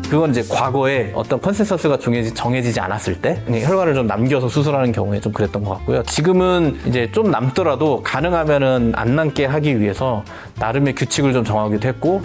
그건 이제 과거에 어떤 컨센서스가 정해지지 않았을 때 혈관을 좀 남겨서 수술하는 경우에 좀 그랬던 것 같고요. 지금은 이제 좀 남더라도 가능하면은 안 남게 하기 위해서 나름의 규칙을 좀 정하기도 했고,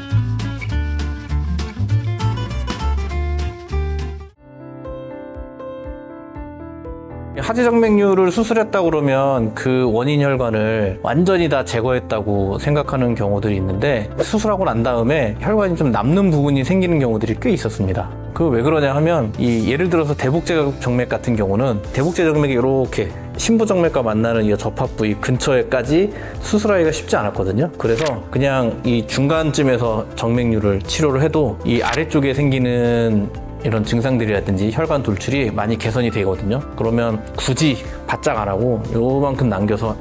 하지정맥류를 수술했다고 그러면 그 원인 혈관을 완전히 다 제거했다고 생각하는 경우들이 있는데, 수술하고 난 다음에 혈관이 좀 남는 부분이 생기는 경우들이 꽤 있었습니다. 그 왜 그러냐 하면, 예를 들어서 대북제정맥 같은 경우는 대북제정맥이 이렇게 신부정맥과 만나는 이 접합 부위 근처에까지 수술하기가 쉽지 않았거든요. 그래서 그냥 이 중간쯤에서 정맥류를 치료를 해도 이 아래쪽에 생기는 이런 증상들이라든지 혈관 돌출이 많이 개선이 되거든요. 그러면 굳이 바짝 안 하고 요만큼 남겨서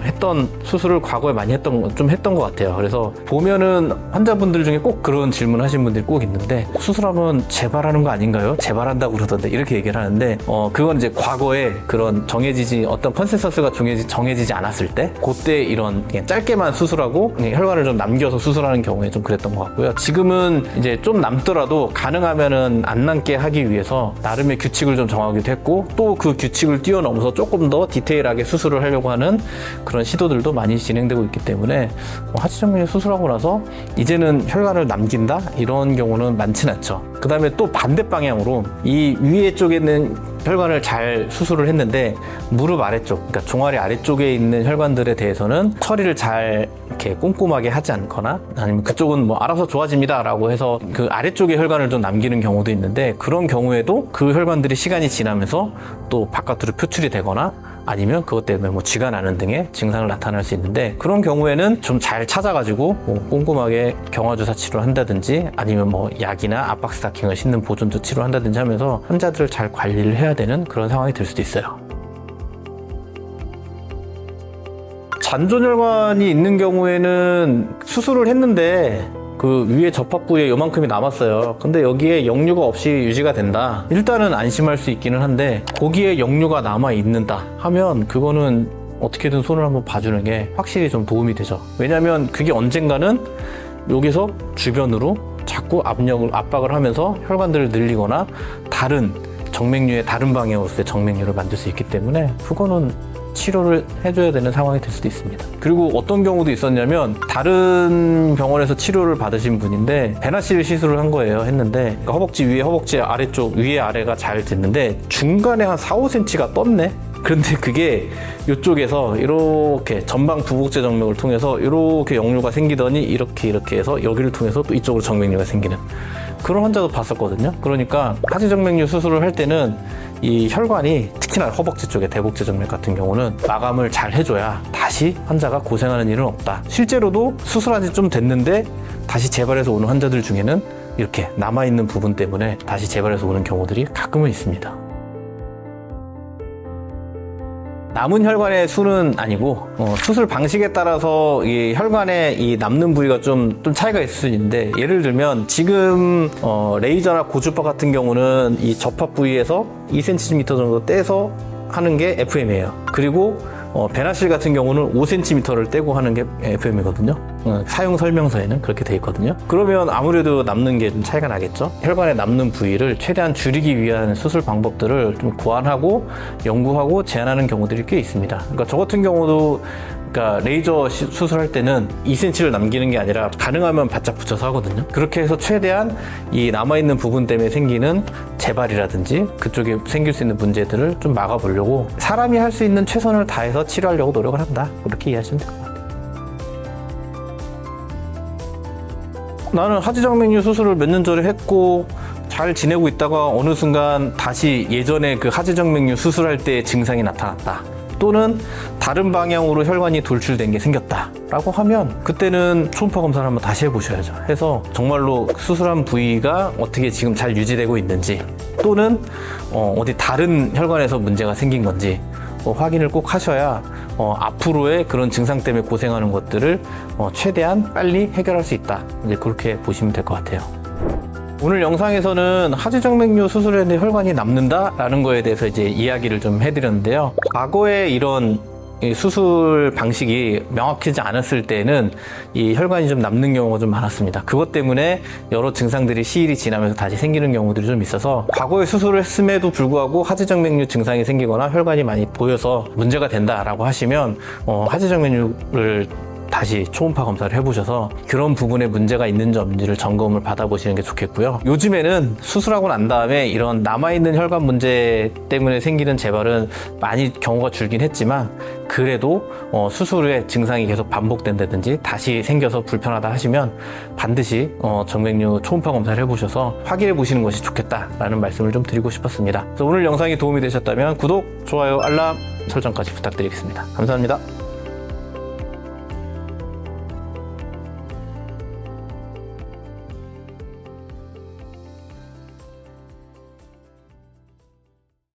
했던 수술을 과거에 많이 했던 것 같아요. 그래서 보면은 환자분들 중에 꼭 그런 질문 하신 분들이 꼭 있는데, 수술하면 재발하는 거 아닌가요? 재발한다고 그러던데, 이렇게 얘기를 하는데, 그건 이제 과거에 그런 어떤 컨센서스가 정해지지 않았을 때, 그때 이런 그냥 짧게만 수술하고 그냥 혈관을 좀 남겨서 수술하는 경우에 좀 그랬던 것 같고요. 지금은 이제 좀 남더라도 가능하면은 안 남게 하기 위해서 나름의 규칙을 좀 정하기도 했고, 또 그 규칙을 뛰어넘어서 조금 더 디테일하게 수술을 하려고 하는 그런 시도들도 많이 진행되고 있기 때문에, 하지정맥류 수술하고 나서 이제는 혈관을 남긴다? 이런 경우는 많진 않죠. 그 다음에 또 반대 방향으로 이 위에 쪽에 있는 혈관을 잘 수술을 했는데, 무릎 아래쪽, 그러니까 종아리 아래쪽에 있는 혈관들에 대해서는 처리를 잘 이렇게 꼼꼼하게 하지 않거나, 아니면 그쪽은 뭐 알아서 좋아집니다 라고 해서 그 아래쪽에 혈관을 좀 남기는 경우도 있는데, 그런 경우에도 그 혈관들이 시간이 지나면서 또 바깥으로 표출이 되거나, 아니면 그것 때문에 뭐 쥐가 나는 등의 증상을 나타날 수 있는데, 그런 경우에는 좀 잘 찾아가지고 뭐 꼼꼼하게 경화주사 치료를 한다든지, 아니면 뭐 약이나 압박 스타킹을 싣는 보존조 치료를 한다든지 하면서 환자들을 잘 관리를 해야 되는 그런 상황이 될 수도 있어요. 잔존혈관이 있는 경우에는 수술을 했는데 그 위에 접합 부위에 요만큼이 남았어요. 근데 여기에 역류가 없이 유지가 된다. 일단은 안심할 수 있기는 한데, 거기에 역류가 남아 있는다 하면 그거는 어떻게든 손을 한번 봐주는 게 확실히 좀 도움이 되죠. 왜냐면 그게 언젠가는 여기서 주변으로 자꾸 압박을 하면서 혈관들을 늘리거나 다른 정맥류의 다른 방향으로서의 정맥류를 만들 수 있기 때문에, 그거는 치료를 해줘야 되는 상황이 될 수도 있습니다. 그리고 어떤 경우도 있었냐면, 다른 병원에서 치료를 받으신 분인데 베나실 시술을 한 거예요. 했는데 그러니까 허벅지 위에, 허벅지 아래쪽, 위에 아래가 잘 됐는데 중간에 한 4-5cm가 떴네? 그런데 그게 이쪽에서 이렇게 전방 부복제 정맥을 통해서 이렇게 역류가 생기더니 이렇게 해서 여기를 통해서 또 이쪽으로 정맥류가 생기는 그런 환자도 봤었거든요. 그러니까 하지정맥류 수술을 할 때는 이 혈관이, 특히나 허벅지 쪽에 대복제 정맥 같은 경우는 마감을 잘 해줘야 다시 환자가 고생하는 일은 없다. 실제로도 수술한 지 좀 됐는데 다시 재발해서 오는 환자들 중에는 이렇게 남아있는 부분 때문에 다시 재발해서 오는 경우들이 가끔은 있습니다. 남은 혈관의 수는 아니고, 수술 방식에 따라서 이 혈관의 이 남는 부위가 좀 차이가 있을 수 있는데, 예를 들면 지금 레이저나 고주파 같은 경우는 이 접합 부위에서 2cm 정도 떼서 하는 게 FM이에요. 그리고 베나실 같은 경우는 5cm를 떼고 하는 게 FM이거든요. 사용 설명서에는 그렇게 돼 있거든요. 그러면 아무래도 남는 게 좀 차이가 나겠죠. 혈관에 남는 부위를 최대한 줄이기 위한 수술 방법들을 좀 고안하고 연구하고 제안하는 경우들이 꽤 있습니다. 그러니까 저 같은 경우도, 그러니까 레이저 수술할 때는 2cm를 남기는 게 아니라 가능하면 바짝 붙여서 하거든요. 그렇게 해서 최대한 이 남아있는 부분 때문에 생기는 재발이라든지 그쪽에 생길 수 있는 문제들을 좀 막아보려고, 사람이 할 수 있는 최선을 다해서 치료하려고 노력을 한다. 그렇게 이해하시면 될 것 같아요. 나는 하지정맥류 수술을 몇 년 전에 했고 잘 지내고 있다가 어느 순간 다시 예전에 그 하지정맥류 수술할 때 증상이 나타났다. 또는 다른 방향으로 혈관이 돌출된 게 생겼다 라고 하면, 그때는 초음파 검사를 한번 다시 해보셔야죠. 해서 정말로 수술한 부위가 어떻게 지금 잘 유지되고 있는지, 또는 어디 다른 혈관에서 문제가 생긴 건지 확인을 꼭 하셔야 앞으로의 그런 증상 때문에 고생하는 것들을 최대한 빨리 해결할 수 있다. 이제 그렇게 보시면 될 것 같아요. 오늘 영상에서는 하지정맥류 수술했는데 혈관이 남는다 라는 거에 대해서 이제 이야기를 좀 해드렸는데요. 과거에 이런 이 수술 방식이 명확하지 않았을 때는 이 혈관이 좀 남는 경우가 좀 많았습니다. 그것 때문에 여러 증상들이 시일이 지나면서 다시 생기는 경우들이 좀 있어서 과거에 수술을 했음에도 불구하고 하지정맥류 증상이 생기거나 혈관이 많이 보여서 문제가 된다라고 하시면 하지정맥류를 다시 초음파 검사를 해보셔서 그런 부분에 문제가 있는지 없는지를 점검을 받아보시는 게 좋겠고요. 요즘에는 수술하고 난 다음에 이런 남아있는 혈관 문제 때문에 생기는 재발은 많이 경우가 줄긴 했지만 그래도 수술 후에 증상이 계속 반복된다든지 다시 생겨서 불편하다 하시면 반드시 정맥류 초음파 검사를 해보셔서 확인해 보시는 것이 좋겠다라는 말씀을 좀 드리고 싶었습니다. 그래서 오늘 영상이 도움이 되셨다면 구독, 좋아요, 알람 설정까지 부탁드리겠습니다. 감사합니다.